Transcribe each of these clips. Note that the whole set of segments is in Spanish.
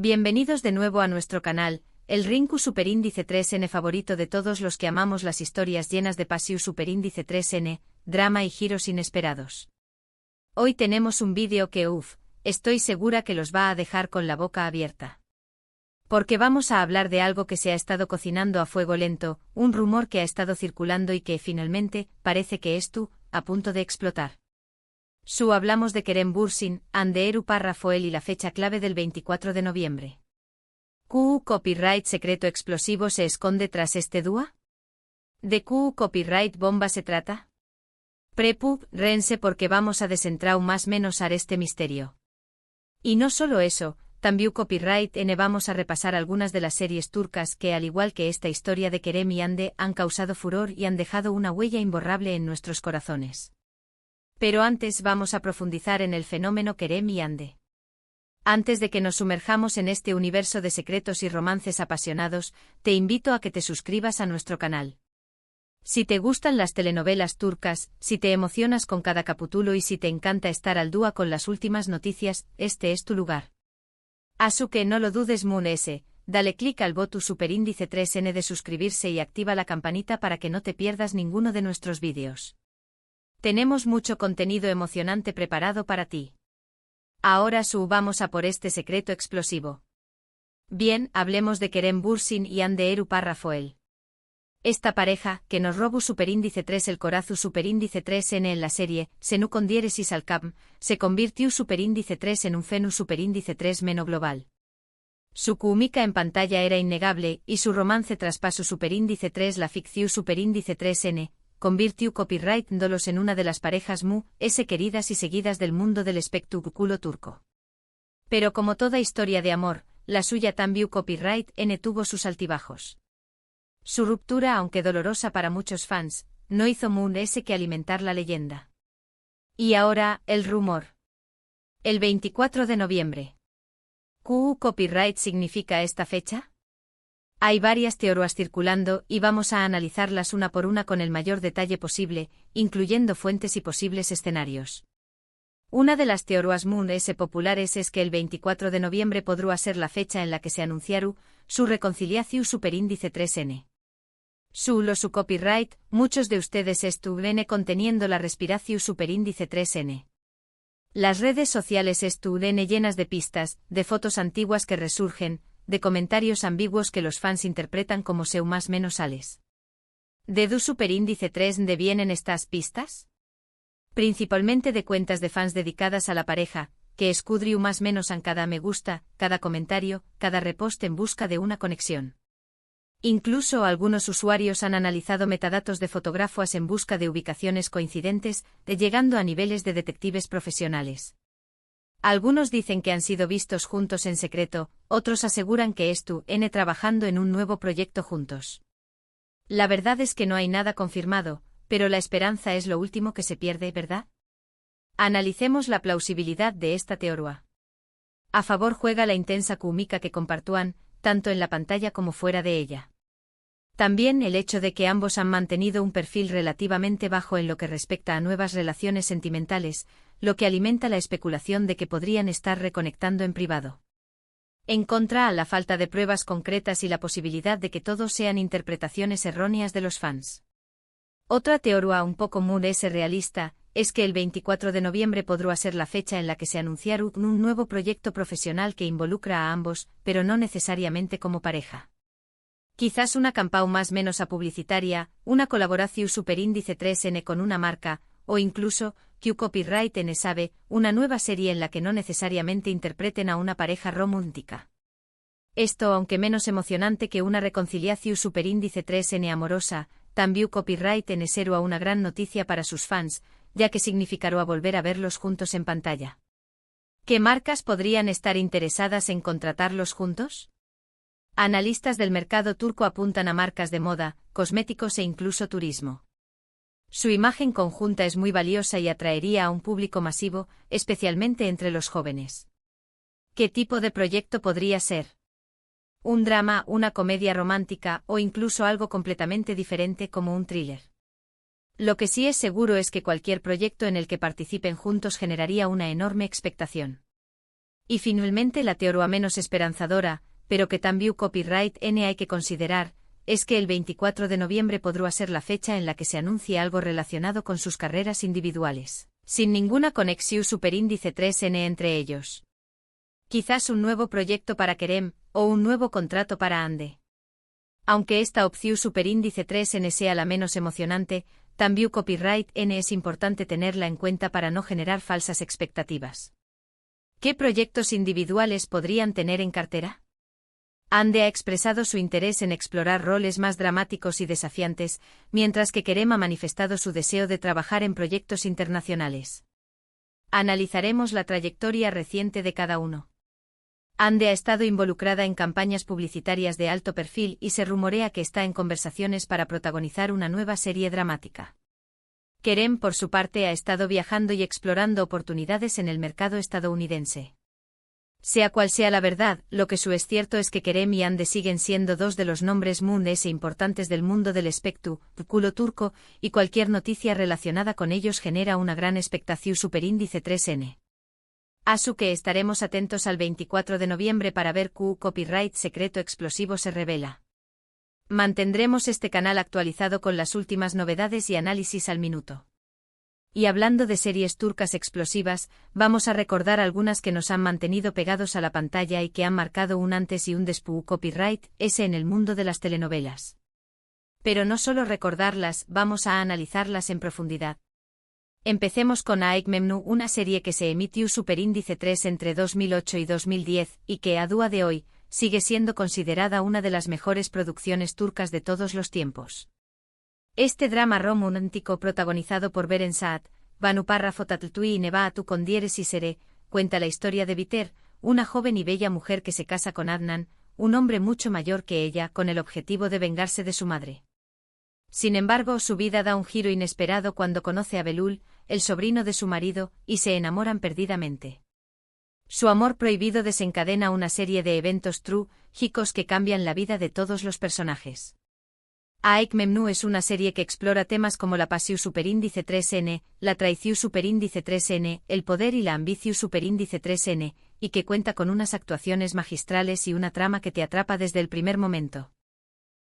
Bienvenidos de nuevo a nuestro canal, el Rinku Superíndice 3n favorito de todos los que amamos las historias llenas de pasión Superíndice 3n, drama y giros inesperados. Hoy tenemos un vídeo que estoy segura que los va a dejar con la boca abierta. Porque vamos a hablar de algo que se ha estado cocinando a fuego lento, un rumor que ha estado circulando y que finalmente parece que es a punto de explotar. Hablamos de Kerem Bürsin, Hande Parra Foel y la fecha clave del 24 de noviembre. ¿Qué copyright secreto explosivo se esconde tras este dúo? ¿De qué copyright bomba se trata? Rense porque vamos a desentrar más menos este misterio. Y no solo eso, también copyright vamos a repasar algunas de las series turcas que, al igual que esta historia de Kerem y Hande, han causado furor y han dejado una huella imborrable en nuestros corazones. Pero antes vamos a profundizar en el fenómeno Kerem y Hande. Antes de que nos sumerjamos en este universo de secretos y romances apasionados, te invito a que te suscribas a nuestro canal. Si te gustan las telenovelas turcas, si te emocionas con cada capítulo y si te encanta estar al día con las últimas noticias, este es tu lugar. Así que no lo dudes dale clic al botón Superíndice 3n de suscribirse y activa la campanita para que no te pierdas ninguno de nuestros vídeos. Tenemos mucho contenido emocionante preparado para ti. Ahora vamos a por este secreto explosivo. Bien, hablemos de Kerem Bürsin y Hande Parra Foel. Esta pareja, que nos robó Superíndice 3 el corazu Superíndice 3n en la serie, Senu con diéresis al cap, se convirtió Superíndice 3 en un fenu Superíndice 3 meno global. Su química en pantalla era innegable, y su romance traspasó Superíndice 3 la ficción Superíndice 3n, convirtió copyright dolos en una de las parejas queridas y seguidas del mundo del espectáculo turco. Pero como toda historia de amor, la suya también copyright tuvo sus altibajos. Su ruptura, aunque dolorosa para muchos fans, no hizo que alimentar la leyenda. Y ahora, el rumor. El 24 de noviembre. ¿Qué copyright significa esta fecha? Hay varias teorías circulando y vamos a analizarlas una por una con el mayor detalle posible, incluyendo fuentes y posibles escenarios. Una de las teorías populares es que el 24 de noviembre podría ser la fecha en la que se anunciaru su reconciliación Superíndice 3n. Su copyright, muchos de ustedes estuvieron conteniendo la respiración Superíndice 3n. Las redes sociales estuvieron llenas de pistas, de fotos antiguas que resurgen, de comentarios ambiguos que los fans interpretan como seu más menos sales. ¿De Superíndice 3 de vienen estas pistas? Principalmente de cuentas de fans dedicadas a la pareja, que escudriu más menos en cada me gusta, cada comentario, cada repost en busca de una conexión. Incluso algunos usuarios han analizado metadatos de fotógrafos en busca de ubicaciones coincidentes, llegando a niveles de detectives profesionales. Algunos dicen que han sido vistos juntos en secreto, otros aseguran que estuvieron trabajando en un nuevo proyecto juntos. La verdad es que no hay nada confirmado, pero la esperanza es lo último que se pierde, ¿verdad? Analicemos la plausibilidad de esta teoría. A favor juega la intensa química que compartúan, tanto en la pantalla como fuera de ella. También el hecho de que ambos han mantenido un perfil relativamente bajo en lo que respecta a nuevas relaciones sentimentales, lo que alimenta la especulación de que podrían estar reconectando en privado. En contra a la falta de pruebas concretas y la posibilidad de que todos sean interpretaciones erróneas de los fans. Otra teoría un poco realista, es que el 24 de noviembre podría ser la fecha en la que se anunciará un nuevo proyecto profesional que involucra a ambos, pero no necesariamente como pareja. Quizás una campaña más menos publicitaria, una colaboración Superíndice 3n con una marca, o incluso, que copyright sabe, una nueva serie en la que no necesariamente interpreten a una pareja romántica. Esto, aunque menos emocionante que una reconciliación Superíndice 3n amorosa, también copyright será una gran noticia para sus fans, ya que significará volver a verlos juntos en pantalla. ¿Qué marcas podrían estar interesadas en contratarlos juntos? Analistas del mercado turco apuntan a marcas de moda, cosméticos e incluso turismo. Su imagen conjunta es muy valiosa y atraería a un público masivo, especialmente entre los jóvenes. ¿Qué tipo de proyecto podría ser? ¿Un drama, una comedia romántica o incluso algo completamente diferente como un thriller? Lo que sí es seguro es que cualquier proyecto en el que participen juntos generaría una enorme expectación. Y finalmente la teoría menos esperanzadora, pero que también copyright N hay que considerar, es que el 24 de noviembre podrá ser la fecha en la que se anuncie algo relacionado con sus carreras individuales, sin ninguna conexión superíndice 3N entre ellos. Quizás un nuevo proyecto para Kerem, o un nuevo contrato para Ande. Aunque esta opción superíndice 3N sea la menos emocionante, también copyright N es importante tenerla en cuenta para no generar falsas expectativas. ¿Qué proyectos individuales podrían tener en cartera? Ande ha expresado su interés en explorar roles más dramáticos y desafiantes, mientras que Kerem ha manifestado su deseo de trabajar en proyectos internacionales. Analizaremos la trayectoria reciente de cada uno. Ande ha estado involucrada en campañas publicitarias de alto perfil y se rumorea que está en conversaciones para protagonizar una nueva serie dramática. Kerem, por su parte, ha estado viajando y explorando oportunidades en el mercado estadounidense. Sea cual sea la verdad, lo que es cierto es que Kerem y Ande siguen siendo dos de los nombres mundes e importantes del mundo del espectáculo turco, y cualquier noticia relacionada con ellos genera una gran expectación superíndice 3N. Así que estaremos atentos al 24 de noviembre para ver qué copyright secreto explosivo se revela. Mantendremos este canal actualizado con las últimas novedades y análisis al minuto. Y hablando de series turcas explosivas, vamos a recordar algunas que nos han mantenido pegados a la pantalla y que han marcado un antes y un después copyright ese en el mundo de las telenovelas. Pero no solo recordarlas, vamos a analizarlas en profundidad. Empecemos con Aek Memnu, una serie que se emitió superíndice 3 entre 2008 y 2010 y que, a día de hoy, sigue siendo considerada una de las mejores producciones turcas de todos los tiempos. Este drama romántico protagonizado por Beren Saat, Banu Parra Fotatutui y Nebaatu Condieres y Sere, cuenta la historia de Biter, una joven y bella mujer que se casa con Adnan, un hombre mucho mayor que ella, con el objetivo de vengarse de su madre. Sin embargo, su vida da un giro inesperado cuando conoce a Belul, el sobrino de su marido, y se enamoran perdidamente. Su amor prohibido desencadena una serie de eventos trágicos que cambian la vida de todos los personajes. Aek Memnu es una serie que explora temas como la pasión superíndice 3N, la traición superíndice 3N, el poder y la ambición superíndice 3N, y que cuenta con unas actuaciones magistrales y una trama que te atrapa desde el primer momento.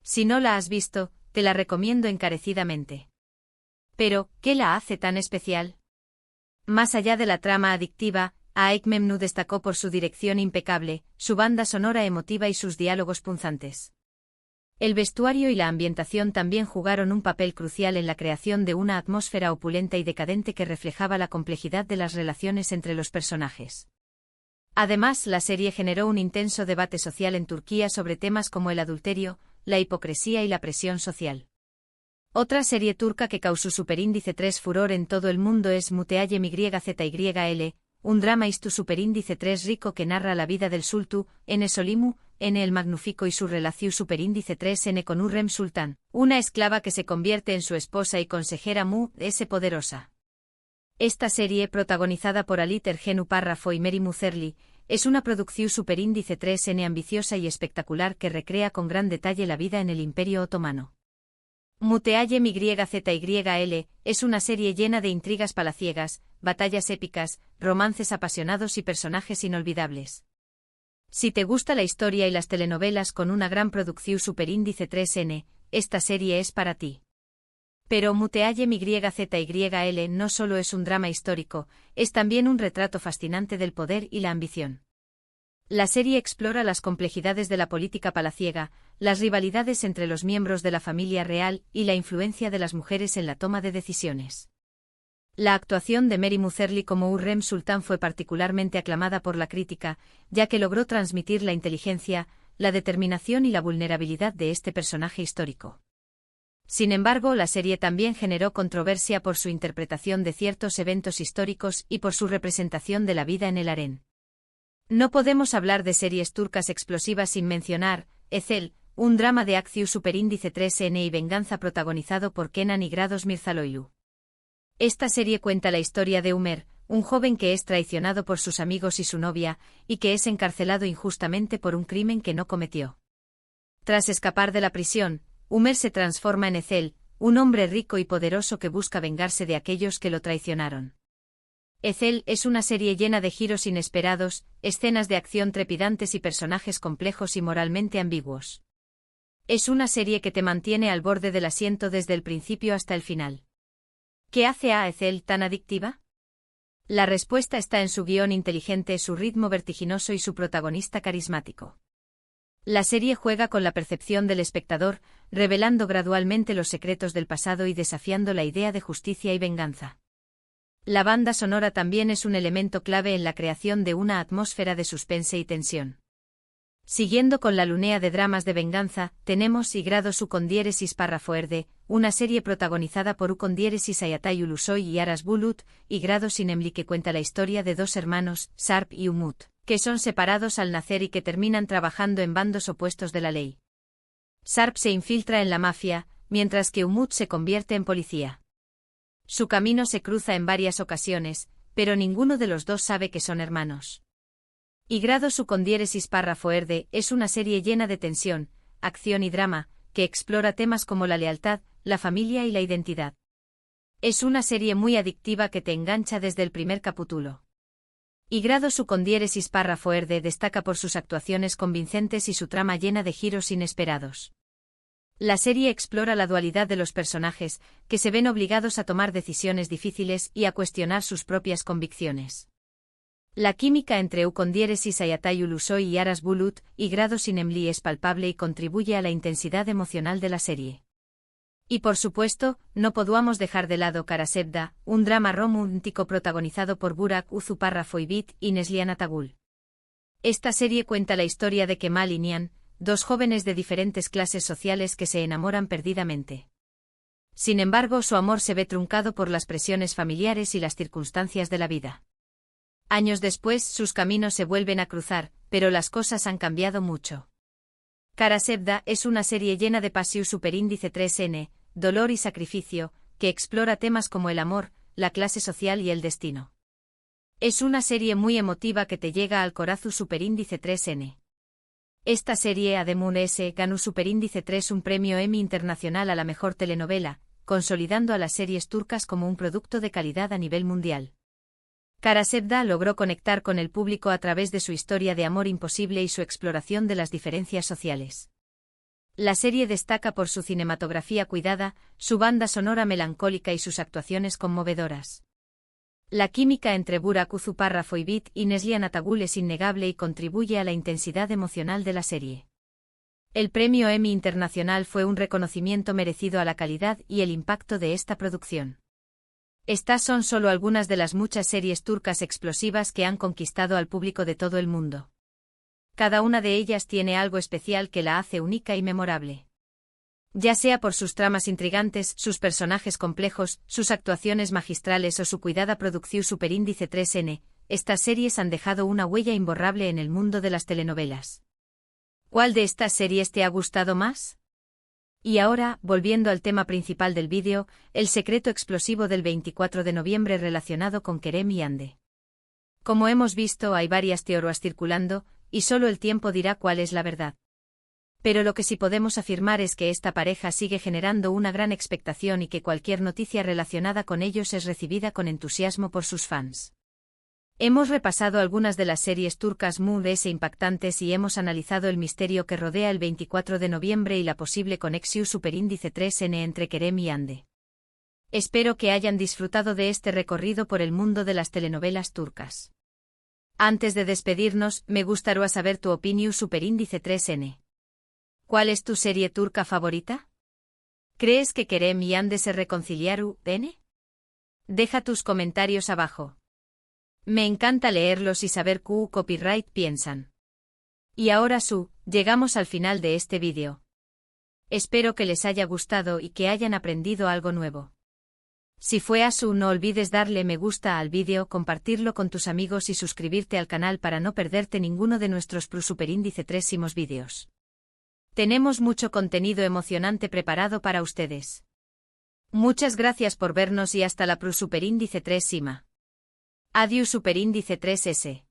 Si no la has visto, te la recomiendo encarecidamente. Pero, ¿qué la hace tan especial? Más allá de la trama adictiva, Aek Memnu destacó por su dirección impecable, su banda sonora emotiva y sus diálogos punzantes. El vestuario y la ambientación también jugaron un papel crucial en la creación de una atmósfera opulenta y decadente que reflejaba la complejidad de las relaciones entre los personajes. Además, la serie generó un intenso debate social en Turquía sobre temas como el adulterio, la hipocresía y la presión social. Otra serie turca que causó superíndice 3 furor en todo el mundo es Muteayem YZYL, un drama istu superíndice 3 rico que narra la vida del sultú, N. Solimu, N. el Magnífico y su relación superíndice 3N con Hürrem Sultan, una esclava que se convierte en su esposa y consejera S. poderosa. Esta serie, protagonizada por Ali Tergenu Párrafo y Meri Muzerli, es una producción superíndice 3N ambiciosa y espectacular que recrea con gran detalle la vida en el Imperio Otomano. Muteayem YZYL es una serie llena de intrigas palaciegas, batallas épicas, romances apasionados y personajes inolvidables. Si te gusta la historia y las telenovelas con una gran producción superíndice 3N, esta serie es para ti. Pero Muteayem YZYL no solo es un drama histórico, es también un retrato fascinante del poder y la ambición. La serie explora las complejidades de la política palaciega, las rivalidades entre los miembros de la familia real y la influencia de las mujeres en la toma de decisiones. La actuación de Meri Muzerli como Hürrem Sultan fue particularmente aclamada por la crítica, ya que logró transmitir la inteligencia, la determinación y la vulnerabilidad de este personaje histórico. Sin embargo, la serie también generó controversia por su interpretación de ciertos eventos históricos y por su representación de la vida en el harén. No podemos hablar de series turcas explosivas sin mencionar Ezel, un drama de acción superíndice 3N y venganza protagonizado por Kenan y Grados Mirzaloğlu. Esta serie cuenta la historia de Umer, un joven que es traicionado por sus amigos y su novia, y que es encarcelado injustamente por un crimen que no cometió. Tras escapar de la prisión, Umer se transforma en Ezel, un hombre rico y poderoso que busca vengarse de aquellos que lo traicionaron. Ethel es una serie llena de giros inesperados, escenas de acción trepidantes y personajes complejos y moralmente ambiguos. Es una serie que te mantiene al borde del asiento desde el principio hasta el final. ¿Qué hace a Ethel tan adictiva? La respuesta está en su guión inteligente, su ritmo vertiginoso y su protagonista carismático. La serie juega con la percepción del espectador, revelando gradualmente los secretos del pasado y desafiando la idea de justicia y venganza. La banda sonora también es un elemento clave en la creación de una atmósfera de suspense y tensión. Siguiendo con la línea de dramas de venganza, tenemos Y grado su con diéresis párrafo erde, una serie protagonizada por U con diéresis Ayatay Ulusoy y Aras Bulut, Y grado sin Emli, que cuenta la historia de dos hermanos, Sarp y Umut, que son separados al nacer y que terminan trabajando en bandos opuestos de la ley. Sarp se infiltra en la mafia, mientras que Umut se convierte en policía. Su camino se cruza en varias ocasiones, pero ninguno de los dos sabe que son hermanos. Y grado su con diéresis párrafo erde es una serie llena de tensión, acción y drama, que explora temas como la lealtad, la familia y la identidad. Es una serie muy adictiva que te engancha desde el primer capítulo. Y grado su con diéresis párrafo erde destaca por sus actuaciones convincentes y su trama llena de giros inesperados. La serie explora la dualidad de los personajes, que se ven obligados a tomar decisiones difíciles y a cuestionar sus propias convicciones. La química entre U con diéresis Ayatay Ulusoy y Aras Bulut, Y grado sin Emli, es palpable y contribuye a la intensidad emocional de la serie. Y por supuesto, no podemos dejar de lado Karasebda, un drama romántico protagonizado por Burak Uzu párrafo y Bit y Neslihan Atagul. Esta serie cuenta la historia de Kemal y Nihan, dos jóvenes de diferentes clases sociales que se enamoran perdidamente. Sin embargo, su amor se ve truncado por las presiones familiares y las circunstancias de la vida. Años después, sus caminos se vuelven a cruzar, pero las cosas han cambiado mucho. Karasebda es una serie llena de pasión superíndice 3N, dolor y sacrificio, que explora temas como el amor, la clase social y el destino. Es una serie muy emotiva que te llega al corazón superíndice 3N. Esta serie además ganó superíndice 3 un premio Emmy internacional a la mejor telenovela, consolidando a las series turcas como un producto de calidad a nivel mundial. Karasebda logró conectar con el público a través de su historia de amor imposible y su exploración de las diferencias sociales. La serie destaca por su cinematografía cuidada, su banda sonora melancólica y sus actuaciones conmovedoras. La química entre Burak Uzu párrafo y Bit y Neslihan Atagul es innegable y contribuye a la intensidad emocional de la serie. El premio Emmy Internacional fue un reconocimiento merecido a la calidad y el impacto de esta producción. Estas son solo algunas de las muchas series turcas explosivas que han conquistado al público de todo el mundo. Cada una de ellas tiene algo especial que la hace única y memorable. Ya sea por sus tramas intrigantes, sus personajes complejos, sus actuaciones magistrales o su cuidada producción superíndice 3N, estas series han dejado una huella imborrable en el mundo de las telenovelas. ¿Cuál de estas series te ha gustado más? Y ahora, volviendo al tema principal del vídeo, el secreto explosivo del 24 de noviembre relacionado con Kerem y Hande. Como hemos visto, hay varias teorías circulando, y solo el tiempo dirá cuál es la verdad. Pero lo que sí podemos afirmar es que esta pareja sigue generando una gran expectación y que cualquier noticia relacionada con ellos es recibida con entusiasmo por sus fans. Hemos repasado algunas de las series turcas más impactantes y hemos analizado el misterio que rodea el 24 de noviembre y la posible conexión superíndice 3N entre Kerem y Hande. Espero que hayan disfrutado de este recorrido por el mundo de las telenovelas turcas. Antes de despedirnos, me gustaría saber tu opinión superíndice 3N. ¿Cuál es tu serie turca favorita? ¿Crees que Kerem y Hande se reconciliaron? Deja tus comentarios abajo. Me encanta leerlos y saber qué copyright piensan. Y ahora llegamos al final de este vídeo. Espero que les haya gustado y que hayan aprendido algo nuevo. Si fue así, no olvides darle me gusta al vídeo, compartirlo con tus amigos y suscribirte al canal para no perderte ninguno de nuestros superíndice 3 vídeos. Tenemos mucho contenido emocionante preparado para ustedes. Muchas gracias por vernos y hasta la superíndice 3 Adiós superíndice 3S.